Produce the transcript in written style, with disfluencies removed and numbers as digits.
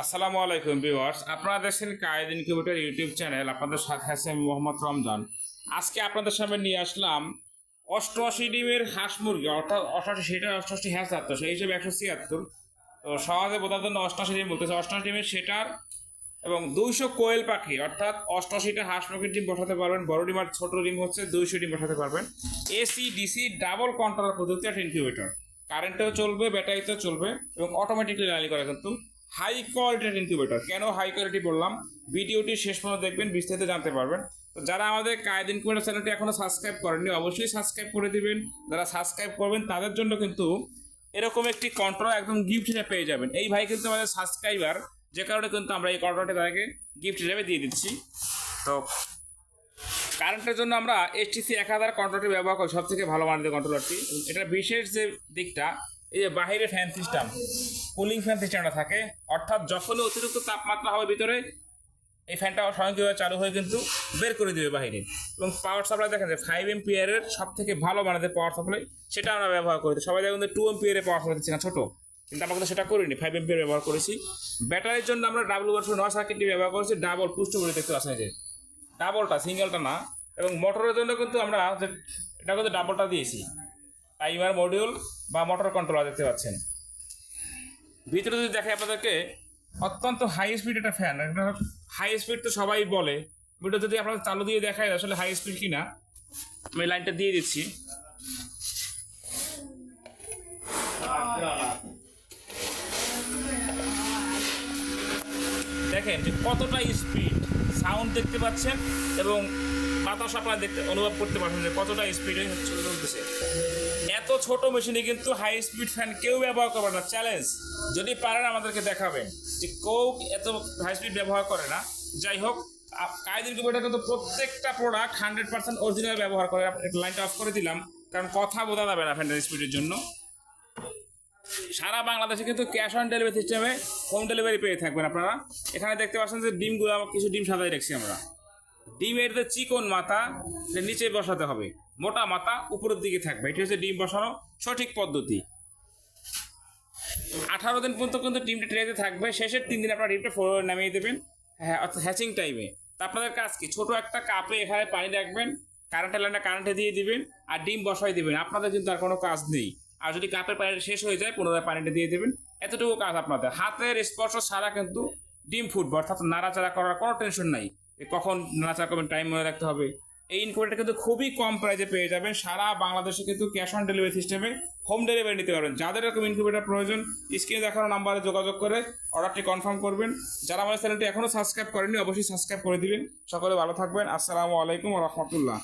আসসালামু আলাইকুম ভিউয়ার্স, আপনারা দেখছেন কায়েদ ইনকিউবেটর ইউটিউব চ্যানেল। আপনাদের সাথে আছে আমি মোহাম্মদ রমজান। আজকে আপনাদের সামনে নিয়ে আসলাম 88 ডিমের হাঁস মুরগি, অর্থাৎ 88 সেটার 88 হ্যাঁ 77, সেই হিসেবে 176। তো সহজে বোঝার জন্য 88 ডিম বলতেছে। 88 ডিমের সেটার এবং 200 কোয়েল পাখি, অর্থাৎ 88টা হাঁস মুরগির ডিম বসাতে পারবেন। বড় ডিম আর ছোট ডিম হচ্ছে 200 ডিম বসাতে পারবেন। এসি ডিসি ডাবল কন্ট্রোলার প্রযুক্তি একটা ইনকিউবেটর, কারেন্টেও চলবে, ব্যাটারিতেও চলবে এবং অটোমেটিকলি রানি করে। কিন্তু হাই কোয়ালিটির ইনকিউবেটর। কেন হাই কোয়ালিটি বললাম, ভিডিওটি শেষ পর্যন্ত দেখবেন, বিস্তারিত জানতে পারবেন। তো যারা আমাদের কায়েদ ইনকিউবেটর চ্যানেলটি এখনো সাবস্ক্রাইব করেননি, অবশ্যই সাবস্ক্রাইব করে দিবেন। যারা সাবস্ক্রাইব করবেন তাদের জন্য কিন্তু এরকম একটি কন্ট্রোলার একদম গিফট হিসেবে পেয়ে যাবেন। এই ভাই কিন্তু আমাদের সাবস্ক্রাইবার, যে কারণে কিন্তু আমরা এই কন্ট্রোলারটি তাদেরকে গিফট হিসেবে দিয়ে দিচ্ছি। তো কারেন্টের জন্য আমরা HTC 1000 কন্ট্রোলারটি ব্যবহার করি, সব থেকে ভালো মানের কন্ট্রোলারটি। এটার বিশেষ যে দিকটা, এই যে বাহিরে ফ্যান সিস্টেম, কুলিং ফ্যান সিস্টেমটা থাকে, অর্থাৎ যখনই অতিরিক্ত তাপমাত্রা হবে ভিতরে, এই ফ্যানটা স্বয়ংক্রিয়ভাবে চালু হয়ে কিন্তু বের করে দেবে বাইরে। এবং পাওয়ার সাপ্লাই দেখেন যে 5 এম্পিয়ারের সব থেকে ভালো মানের পাওয়ার সাপ্লাই, সেটা আমরা ব্যবহার করি। সবাই দেখুন 2 এম্পিয়ারের পাওয়ার সাপ্লাই দিচ্ছে না, ছোটো, কিন্তু আমরা কিন্তু সেটা করিনি, 5 এম্পিয়ার ব্যবহার করেছি। ব্যাটারির জন্য আমরা WR9 সার্কিটটি ব্যবহার করেছি, ডাবল পুষ্ট করে দেখতে পাচ্ছেন যে ডাবলটা, সিঙ্গেলটা না। এবং মোটরের জন্য কিন্তু আমরা এটা কিন্তু ডাবলটা দিয়েছি, টাইমার মডিউল বা মোটর কন্ট্রোলার দেখতে পাচ্ছেন। ভিতরে যদি দেখে আপনাদেরকে, অত্যন্ত হাই স্পিড একটা ফ্যান। হাই স্পিড তো সবাই বলে, ভিডিও যদি আপনাদের চালু দিয়ে দেখায় আসলে হাই স্পিড কিনা, আমি লাইনটা দিয়ে দিচ্ছি। দেখেন যে কতটা স্পিড, সাউন্ড দেখতে পাচ্ছেন এবং বাতাস আপনারা দেখতে অনুভব করতে পারছেন যে কতটা স্পিডে চলতেছে। এত ছোট মেশিনে কিন্তু হাই স্পিড ফ্যান কেউ ব্যবহার করবে না, চ্যালেঞ্জ। যদি পারেন আমাদেরকে দেখাবেন যে কেউ এত হাই স্পিড ব্যবহার করে না। যাই হোক, কায়েদ ইনকিউবেটর কিন্তু প্রত্যেকটা প্রোডাক্ট 100% অরিজিনাল ব্যবহার করে। লাইনটা অফ করে দিলাম, কারণ কথা বোঝা যাবে না ফ্যানের স্পিডের জন্য। সারা বাংলাদেশে কিন্তু ক্যাশ অন ডেলিভারি সিস্টেমে হোম ডেলিভারি পেয়ে থাকবেন আপনারা। এখানে দেখতে পাচ্ছেন যে ডিমগুলো, কিছু ডিম সাজাই রাখছি আমরা। ডিমের যে চিকন মাথা নিচে বসাতে হবে, মোটা মাথা উপরের দিকে থাকবে। এটি হচ্ছে ডিম বসানো সঠিক পদ্ধতি। 18 দিন পর্যন্ত কিন্তু ডিমটা ট্রেতে থাকবে। শেষের 3 দিন আপনারা ডিমটা ফ্লোরে নামিয়ে দেবেন, হ্যাঁ, অর্থাৎ হ্যাচিং টাইমে। তা আপনাদের কাজ কি, ছোট একটা কাপে এখানে পানি রাখবেন, কারেন্টের লাইনটা কারেন্টে দিয়ে দিবেন আর ডিম বসাই দিবেন। আপনাদের কিন্তু আর কোনো কাজ নেই। আর যদি কাপের পানিটা শেষ হয়ে যায়, পুনরায় পানিটা দিয়ে দেবেন। এতটুকু কাজ আপনাদের। হাতের স্পর্শ ছাড়া কিন্তু ডিম ফুটবে, অর্থাৎ নাড়াচাড়া করার কোনো টেনশন নাই। কখন নাড়াচাড়া করবেন টাইম মনে রাখতে হবে। এই ইনকিউবেটরটা কিন্তু খুবই কম প্রাইসে পেয়ে যাবেন। সারা বাংলাদেশে কিন্তু ক্যাশ অন ডেলিভারি সিস্টেমে হোম ডেলিভারি নিতে পারবেন। যাদের এরকম ইনকিউবেটর প্রয়োজন, স্ক্রিনে দেখানো নাম্বারে যোগাযোগ করে অর্ডারটি কনফার্ম করবেন। যারা আমাদের চ্যানেলটি এখনও সাবস্ক্রাইব করেননি, অবশ্যই সাবস্ক্রাইব করে দিবেন। সকলে ভালো থাকবেন। আসসালামু আলাইকুম ওয়া রাহমাতুল্লাহ।